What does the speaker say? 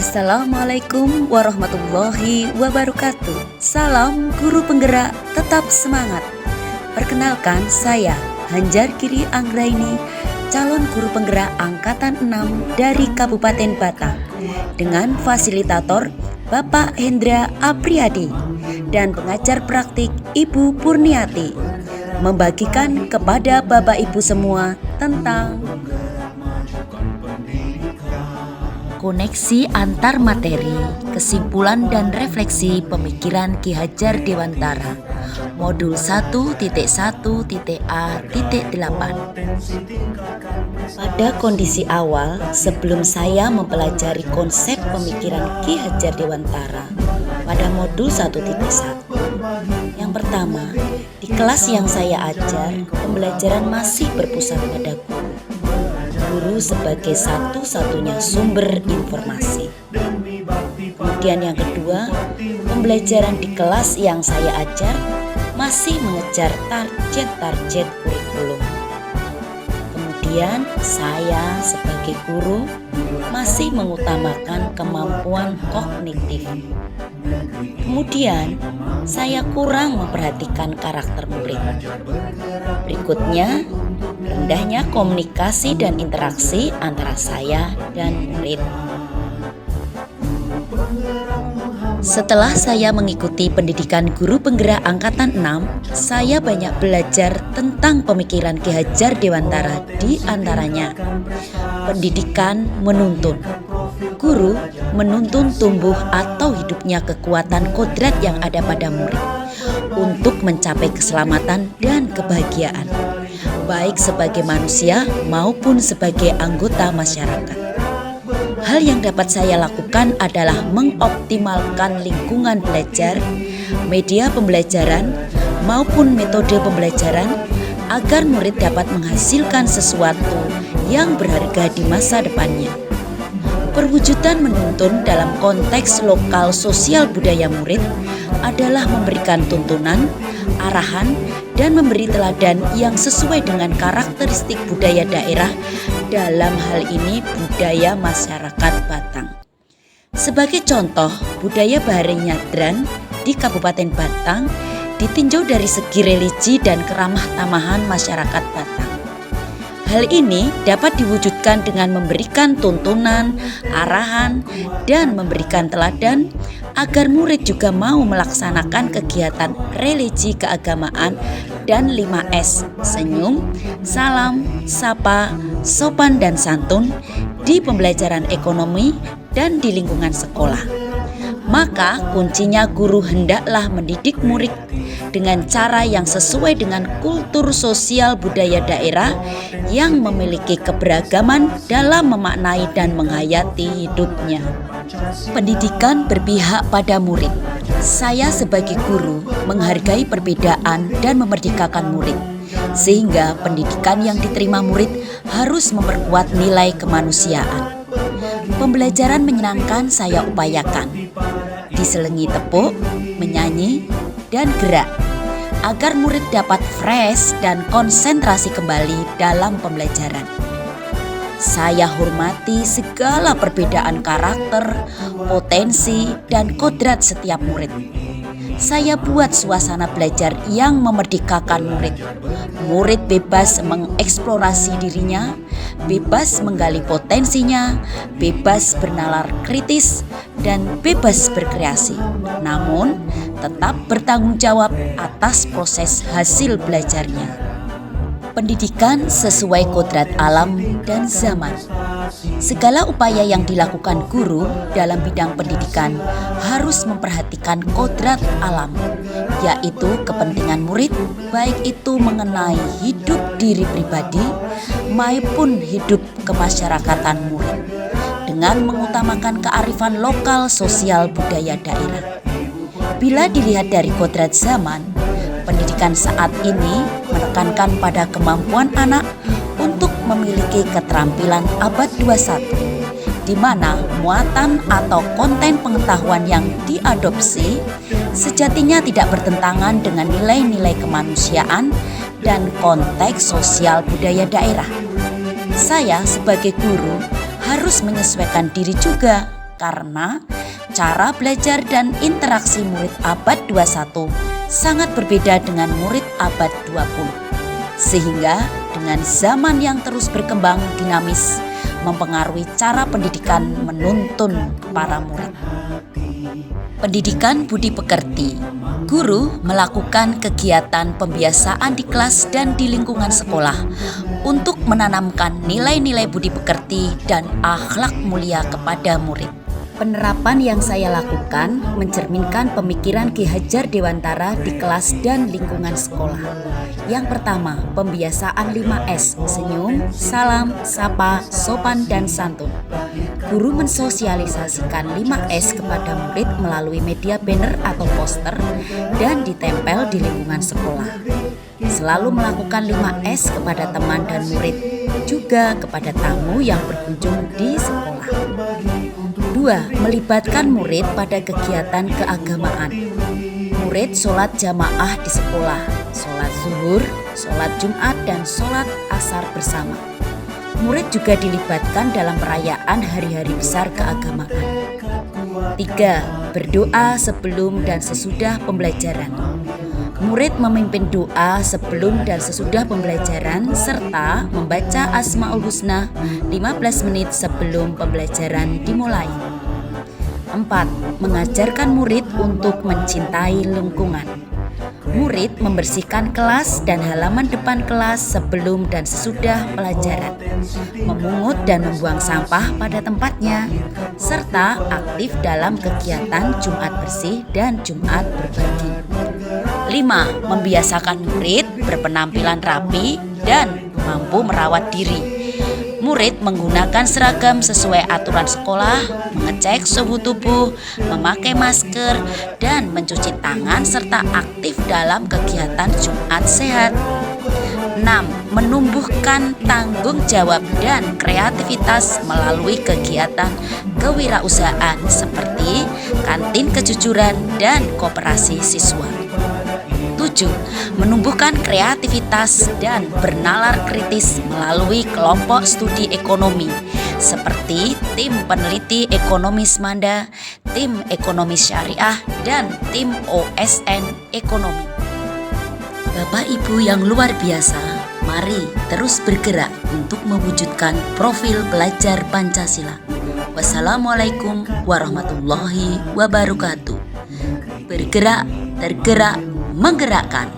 Assalamualaikum warahmatullahi wabarakatuh. Salam guru penggerak, tetap semangat. Perkenalkan, saya Hanjar Giri Anggraini, calon guru penggerak angkatan 6 dari Kabupaten Batang, dengan fasilitator Bapak Hendra Apriyadi dan pengajar praktik Ibu Purniati, membagikan kepada Bapak Ibu semua tentang koneksi antar materi, kesimpulan dan refleksi pemikiran Ki Hajar Dewantara, modul 1.1.A.8. Pada kondisi awal, sebelum saya mempelajari konsep pemikiran Ki Hajar Dewantara pada modul 1.1, yang pertama, di kelas yang saya ajar, pembelajaran masih berpusat pada guru sebagai satu-satunya sumber informasi. Kemudian yang kedua, pembelajaran di kelas yang saya ajar masih mengejar target-target kurikulum. Kemudian saya sebagai guru masih mengutamakan kemampuan kognitif. Kemudian saya kurang memperhatikan karakter murid. Berikutnya, rendahnya komunikasi dan interaksi antara saya dan murid. Setelah saya mengikuti pendidikan guru penggerak angkatan 6, saya banyak belajar tentang pemikiran Ki Hajar Dewantara, di antaranya pendidikan menuntun. Guru menuntun tumbuh atau hidupnya kekuatan kodrat yang ada pada murid untuk mencapai keselamatan dan kebahagiaan, baik sebagai manusia maupun sebagai anggota masyarakat. Hal yang dapat saya lakukan adalah mengoptimalkan lingkungan belajar, media pembelajaran, maupun metode pembelajaran agar murid dapat menghasilkan sesuatu yang berharga di masa depannya. Perwujudan menuntun dalam konteks lokal sosial budaya murid adalah memberikan tuntunan, arahan, dan memberi teladan yang sesuai dengan karakteristik budaya daerah, dalam hal ini budaya masyarakat Batang. Sebagai contoh, budaya Bahari Nyadran di Kabupaten Batang ditinjau dari segi religi dan keramah tamahan masyarakat Batang. Hal ini dapat diwujudkan dengan memberikan tuntunan, arahan, dan memberikan teladan agar murid juga mau melaksanakan kegiatan religi keagamaan dan 5S, senyum, salam, sapa, sopan dan santun di pembelajaran ekonomi dan di lingkungan sekolah. Maka kuncinya guru hendaklah mendidik murid dengan cara yang sesuai dengan kultur sosial budaya daerah yang memiliki keberagaman dalam memaknai dan menghayati hidupnya. Pendidikan berpihak pada murid. Saya sebagai guru menghargai perbedaan dan memerdekakan murid, sehingga pendidikan yang diterima murid harus memperkuat nilai kemanusiaan. Pembelajaran menyenangkan saya upayakan, diselingi tepuk, menyanyi, dan gerak, agar murid dapat fresh dan konsentrasi kembali dalam pembelajaran. Saya hormati segala perbedaan karakter, potensi, dan kodrat setiap murid. Saya buat suasana belajar yang memerdekakan murid. Murid bebas mengeksplorasi dirinya, bebas menggali potensinya, bebas bernalar kritis, dan bebas berkreasi. Namun, tetap bertanggung jawab atas proses hasil belajarnya. Pendidikan sesuai kodrat alam dan zaman. Segala upaya yang dilakukan guru dalam bidang pendidikan harus memperhatikan kodrat alam, yaitu kepentingan murid, baik itu mengenai hidup diri pribadi maupun hidup kemasyarakatan murid, dengan mengutamakan kearifan lokal sosial budaya daerah. Bila dilihat dari kodrat zaman, pendidikan saat ini menekankan pada kemampuan anak untuk memiliki keterampilan abad 21, di mana muatan atau konten pengetahuan yang diadopsi sejatinya tidak bertentangan dengan nilai-nilai kemanusiaan dan konteks sosial budaya daerah. Saya sebagai guru harus menyesuaikan diri juga karena cara belajar dan interaksi murid abad 21 sangat berbeda dengan murid abad 20. Sehingga dengan zaman yang terus berkembang dinamis mempengaruhi cara pendidikan menuntun para murid. Pendidikan budi pekerti. Guru melakukan kegiatan pembiasaan di kelas dan di lingkungan sekolah untuk menanamkan nilai-nilai budi pekerti dan akhlak mulia kepada murid. Penerapan yang saya lakukan mencerminkan pemikiran Ki Hajar Dewantara di kelas dan lingkungan sekolah. Yang pertama, pembiasaan 5S, senyum, salam, sapa, sopan, dan santun. Guru mensosialisasikan 5S kepada murid melalui media banner atau poster dan ditempel di lingkungan sekolah. Selalu melakukan 5S kepada teman dan murid, juga kepada tamu yang berkunjung di sekolah. 2. Melibatkan murid pada kegiatan keagamaan. Murid sholat jamaah di sekolah, sholat zuhur, sholat Jumat, dan sholat asar bersama. Murid juga dilibatkan dalam perayaan hari-hari besar keagamaan. 3. Berdoa sebelum dan sesudah pembelajaran. Murid memimpin doa sebelum dan sesudah pembelajaran serta membaca Asmaul Husna 15 menit sebelum pembelajaran dimulai. 4. Mengajarkan murid untuk mencintai lingkungan. Murid membersihkan kelas dan halaman depan kelas sebelum dan sesudah pelajaran, memungut dan membuang sampah pada tempatnya, serta aktif dalam kegiatan Jumat bersih dan Jumat berbagi. 5. Membiasakan murid berpenampilan rapi dan mampu merawat diri. Murid menggunakan seragam sesuai aturan sekolah, mengecek suhu tubuh, memakai masker, dan mencuci tangan serta aktif dalam kegiatan Jumat sehat. 6. Menumbuhkan tanggung jawab dan kreativitas melalui kegiatan kewirausahaan seperti kantin kejujuran dan koperasi siswa. 7. Menumbuhkan kreativitas dan bernalar kritis melalui kelompok studi ekonomi seperti tim peneliti ekonomi Semanda, tim ekonomi syariah, dan tim OSN ekonomi. Bapak Ibu yang luar biasa, mari terus bergerak untuk mewujudkan profil pelajar Pancasila. Wassalamualaikum warahmatullahi wabarakatuh. Bergerak, tergerak, menggerakkan.